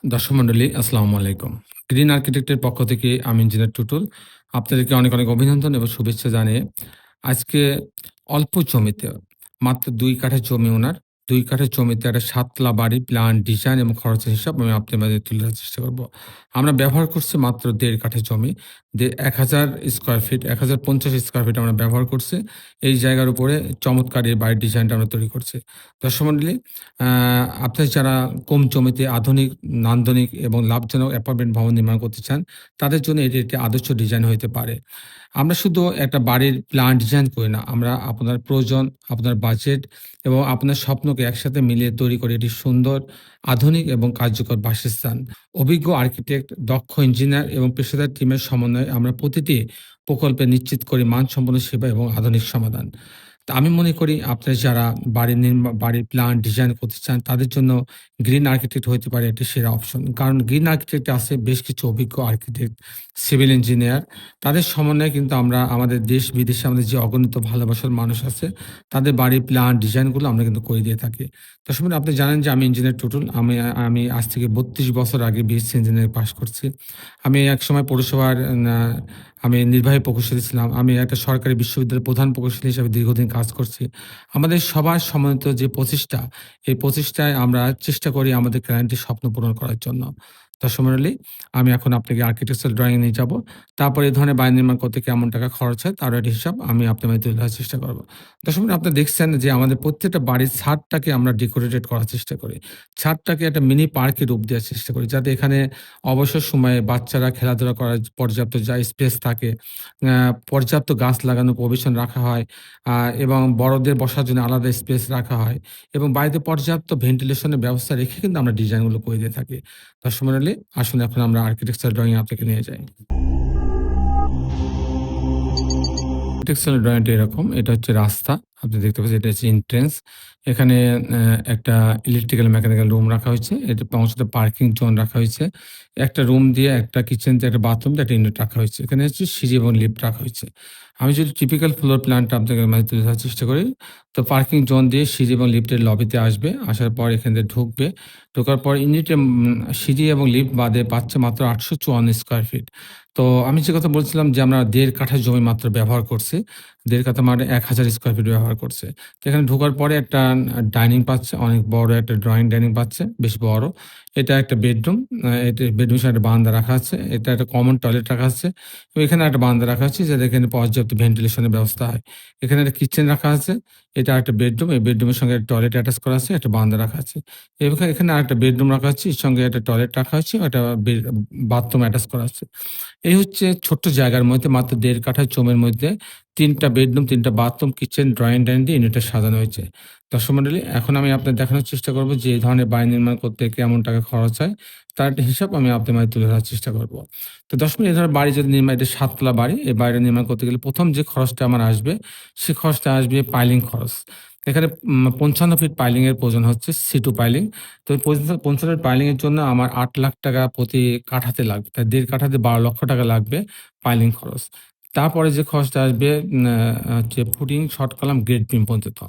দর্শক মণ্ডলী আসসালামু আলাইকুম। গ্রিন আর্কিটেক্টের পক্ষ থেকে আমি ইঞ্জিনিয়ার টুটুল। আপনাদেরকে অনেক অভিনন্দন এবং শুভেচ্ছা জানিয়ে আজকে অল্প জমিতে মাত্র ২ কাঠা জমি উনার ২ কাঠা জমিতে একটা ৭ তলা বাড়ি প্ল্যান, ডিজাইন এবং খরচের হিসাব আমি আপনাদের মাঝে তুলে ধরার চেষ্টা করব। আমরা ব্যবহার করছি মাত্র ১.৫ কাঠা জমি। ১,০০০ স্কয়ার ফিট, ১,০৫০ স্কয়ার ফিট আমরা ব্যবহার করছি। এই জায়গার উপরে চমৎকার এই বাড়ির ডিজাইনটা আমরা তৈরি করছি। দর্শক মণ্ডলী, আ আপনারা যারা কম জমিতে আধুনিক, নান্দনিক এবং লাভজনক অ্যাপার্টমেন্ট ভবন নির্মাণ করতে চান, তাদের জন্য এটি একটি আদর্শ ডিজাইন হইতে পারে। আমরা শুধু একটা বাড়ির প্ল্যান ডিজাইন করি না, আমরা আপনার প্রয়োজন, আপনার বাজেট এবং আপনার স্বপ্নকে একসাথে মিলিয়ে তৈরি করি একটি সুন্দর, আধুনিক এবং কার্যকর বাসস্থান। অভিজ্ঞ আর্কিটেক্ট, দক্ষ ইঞ্জিনিয়ার এবং পেশাদার টিমের সমন্বয়ে আমরা প্রতিটি প্রকল্পে নিশ্চিত করি মানসম্পন্ন সেবা এবং আধুনিক সমাধান। তা আমি মনে করি আপনারা যারা বাড়ির প্ল্যান ডিজাইন করতে চান, তাদের জন্য গ্রিন আর্কিটেক্ট হইতে পারে একটি সেরা অপশন। কারণ গ্রিন আর্কিটেক্টে আছে বেশ কিছু অভিজ্ঞ আর্কিটেক্ট, সিভিল ইঞ্জিনিয়ার। তাদের সমন্বয়ে কিন্তু আমরা আমাদের দেশ বিদেশে আমাদের যে অগণিত ভালোবাসার মানুষ আছে, তাদের বাড়ির প্ল্যান ডিজাইনগুলো আমরা কিন্তু করে দিয়ে থাকি। দর্শক বন্ধু, আপনি জানেন যে আমি ইঞ্জিনিয়ার টুটুল। আমি আজ থেকে ৩২ বছর আগে বিএসসি ইঞ্জিনিয়ারিং পাস করছি। আমি একসময় পৌরসভার না আমি নির্বাহী প্রকৌশলী ছিলাম। আমি একটা সরকারি বিশ্ববিদ্যালয়ের প্রধান প্রকৌশলী হিসেবে দীর্ঘদিন কাজ করছি। আমাদের সবার সমন্বিত যে প্রচেষ্টা, এই প্রচেষ্টায় আমরা চেষ্টা করি আমাদের ক্লায়েন্টের স্বপ্ন পূরণ করার জন্য। দর্শক মন্ডলী, আমি এখন আপনাকে আর্কিটেকচারাল ড্রইং এ নিয়ে যাবো। তারপরে এই ধরনের বাড়ি নির্মাণ করতে কেমন টাকা খরচ হয় তারও একটা হিসাব আমি আপনার মাঝে তুলে ধরার চেষ্টা করব। দর্শক মন্ডলী, আপনারা দেখছেন যে আমাদের প্রত্যেকটা বাড়ির ছাদটাকে আমরা ডেকোরেটেড করার চেষ্টা করি। ছাদটাকে একটা মিনি পার্কে রূপ দেওয়ার চেষ্টা করি, যাতে এখানে অবসর সময়ে বাচ্চারা খেলাধুলা করার পর্যাপ্ত স্পেস থাকে। আ পর্যাপ্ত গাছ লাগানো প্রভিশন রাখা হয়, আ এবং বড়দের বসার জন্য আলাদা স্পেস রাখা হয় এবং বাড়িতে পর্যাপ্ত ভেন্টিলেশনের ব্যবস্থা রেখে কিন্তু আমরা ডিজাইনগুলো করে দিয়ে থাকি। দর্শক মন্ডলী, আসুন এখন আমরা আর্কিটেকচারাল ড্রইং এ আপনাকে নিয়ে যাই। আর্কিটেকচারাল ড্রইংটা এরকম। এটা হচ্ছে রাস্তা। আপনি দেখতে পাচ্ছেন এটা হচ্ছে এন্ট্রান্স। এখানে একটা ইলেকট্রিক্যাল মেকানিক্যাল রুম রাখা হয়েছে। এটার পাশে পার্কিং জোন রাখা হয়েছে। একটা রুম দিয়ে, একটা কিচেন দিয়ে, একটা বাথরুম দিয়ে একটা ইউনিট রাখা হয়েছে। এখানে হচ্ছে সিঁড়ি এবং লিফট রাখা হয়েছে। আমি যদি টিপিক্যাল ফ্লোর প্ল্যানটা আপনাদের মাঝে তুলে ধরার চেষ্টা করি, তো পার্কিং জোন দিয়ে সিঁড়ি এবং লিফটের লবিতে আসবে। আসার পর এখান দিয়ে ঢুকবে। ঢোকার পর ইউনিটে সিঁড়ি এবং লিফট বাদে পাচ্ছে মাত্র ৮৫৪ স্কয়ার ফিট। তো আমি যে কথা বলছিলাম যে আমরা ১.৫ কাঠা জমি মাত্র ব্যবহার করছি। ১.৫ কাঠা মানে ১,০০০ স্কয়ার ফিট ব্যবহার করছে। তো এখানে ঢোকার পরে একটা ডাইনিং পাচ্ছে, অনেক বড় একটা ড্রইং ডাইনিং পাচ্ছে, বেশ বড়। এটা একটা বেডরুম। এটা বেডরুমের সাথে একটা বারান্দা রাখা আছে। এটা একটা কমন টয়লেট রাখা আছে। এবং এখানে একটা বারান্দা রাখা আছে, যাতে এখানে পর্যাপ্ত ভেন্টিলেশনের ব্যবস্থা হয়। এখানে একটা কিচেন রাখা আছে। এটা আরেকটা বেডরুম। এই বেডরুমের সঙ্গে একটা টয়লেট অ্যাটাচ করা আছে, একটা বারান্দা রাখা আছে। এখানে আরেকটা বেডরুম রাখা আছে, এর সঙ্গে একটা টয়লেট রাখা আছে, একটা বাথরুম অ্যাটাচ করা আছে। এই হচ্ছে ছোট্ট জায়গার মধ্যে মাত্র ১.৫ কাঠা জমির মধ্যে ৩ টা বেডরুম, 3 টা বাথরুম, কিচেন, ড্রইং ডাইনিং দিয়ে ইউনিটটা সাজানো হয়েছে। দর্শক মন্ডলী, এখন আমি আপনাদের দেখানোর চেষ্টা করব যে এই ধরনের বাড়ি নির্মাণ করতে কেমন টাকা খরচ হয়, তার একটা হিসাব আমি আপনাদের মাঝে তুলে ধরার চেষ্টা করব। তো দর্শক মন্ডলী, এই ধরনের বাড়ি যদি এটা ৭ তলা বাড়ি। এই বাড়িটা নির্মাণ করতে গেলে ১ম যে খরচটা আমার আসবে, সে খরচটা আসবে পাইলিং খরচ। এখানে ৫৫ ফিট পাইলিং এর প্রয়োজন হচ্ছে, সি2 পাইলিং। তো ৫৫ ফিট পাইলিং এর জন্য আমার ৳৮,০০,০০০ প্রতি কাঠাতে লাগবে। তাই ১.৫ কাঠাতে ৳১২,০০,০০০ লাগবে পাইলিং খরচ। তারপরে যে খরচটা আসবে হচ্ছে footing, short column, grade beam পর্যন্ত।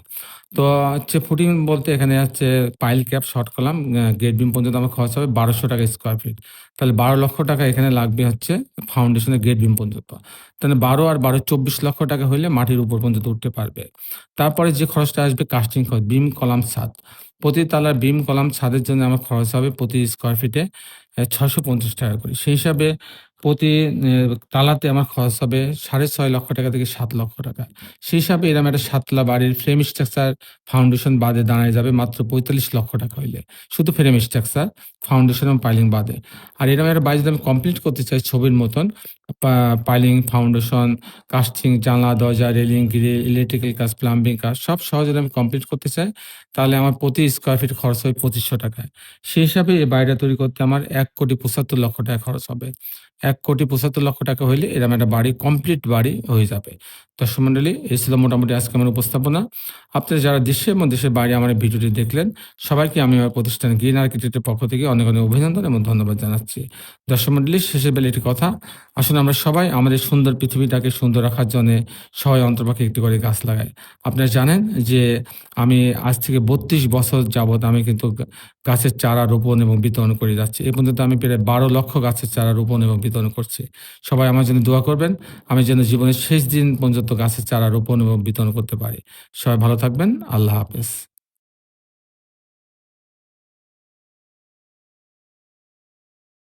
তো হচ্ছে ফুটিং বলতে এখানে হচ্ছে pile cap, short column, grade beam পর্যন্ত আমার খরচ হবে ৳১,২০০ স্কয়ার ফিট। তাহলে ৳১২,০০,০০০ এখানে লাগবে হচ্ছে ফাউন্ডেশনের গ্রেড বিম পর্যন্ত। তাহলে ১২ আর ১২ ৳২৪,০০,০০০ হইলে মাটির উপর পর্যন্ত উঠতে পারবে। তারপরে যে খরচটা আসবে কাস্টিং খরচ, বিম, কলাম, ছাদ। প্রতি তালার বিম, কলাম, ছাদের জন্য আমার খরচ হবে প্রতি স্কয়ার ফিটে ৳৬৫০ করে। সেই হিসাবে প্রতি তালাতে আমার খরচ হবে ৳৬,৫০,০০০ থেকে ৳৭,০০,০০০। সেই হিসাবে এরকম একটা ৭ তলা বাড়ির ফ্রেম স্ট্রাকচার, ফাউন্ডেশন বাদে দাঁড়ায় যাবে মাত্র ৳৪৫,০০,০০০ হইলে। শুধু ফ্রেম স্ট্রাকচার, ফাউন্ডেশন এবং পাইলিং বাদে। আর এরকম একটা বাড়ি যদি আমি কমপ্লিট করতে চাই ছবির মতন, পাইলিং, ফাউন্ডেশন, কাস্টিং, জানলা, দরজা, রেলিং, গ্রিল, ইলেকট্রিক্যাল কাজ, প্লাম্বিং কাজ সব সহ যদি আমি কমপ্লিট করতে চাই, তাহলে আমার প্রতি স্কয়ার ফিট খরচ হয় ৳২৫০০। সেই হিসাবে এই বাড়িটা তৈরি করতে আমার ৳১,৭৫,০০,০০০ খরচ হবে। ৳১,৭৫,০০,০০০ হইলে এরকম একটা বাড়ি, কমপ্লিট বাড়ি হয়ে যাবে। দর্শক মন্ডলী, এই ছিল মোটামুটি আজকে আমার উপস্থাপনা। আপনারা যারা দেশে এবং দেশের বাইরে আমার এই ভিডিওটি দেখলেন, সবাইকে আমি আমার প্রতিষ্ঠান গ্রিন আর্কিটেক্টের পক্ষ থেকে অনেক অভিনন্দন এবং ধন্যবাদ জানাচ্ছি। দর্শক মন্ডলী, শেষের বেলায় একটি কথা, আসুন আমরা সবাই আমাদের সুন্দর পৃথিবীটাকে সুন্দর রাখার জন্যে সবাই অন্ততপক্ষে একটি করে গাছ লাগাই। আপনারা জানেন যে আমি আজ থেকে ৩২ বছর যাবৎ আমি কিন্তু গাছের চারা রোপণ এবং বিতরণ করে যাচ্ছি। এ পর্যন্ত আমি প্রায় ১২ লক্ষ গাছের চারা রোপণ এবং বিতরণ করছি। সবাই আমার জন্য দোয়া করবেন। আমি যেন জীবনের শেষ দিন পর্যন্ত গাছের চারা রোপণ এবং বিতরণ করতে পারি। সবাই ভালো থাকবেন। আল্লাহ হাফেজ।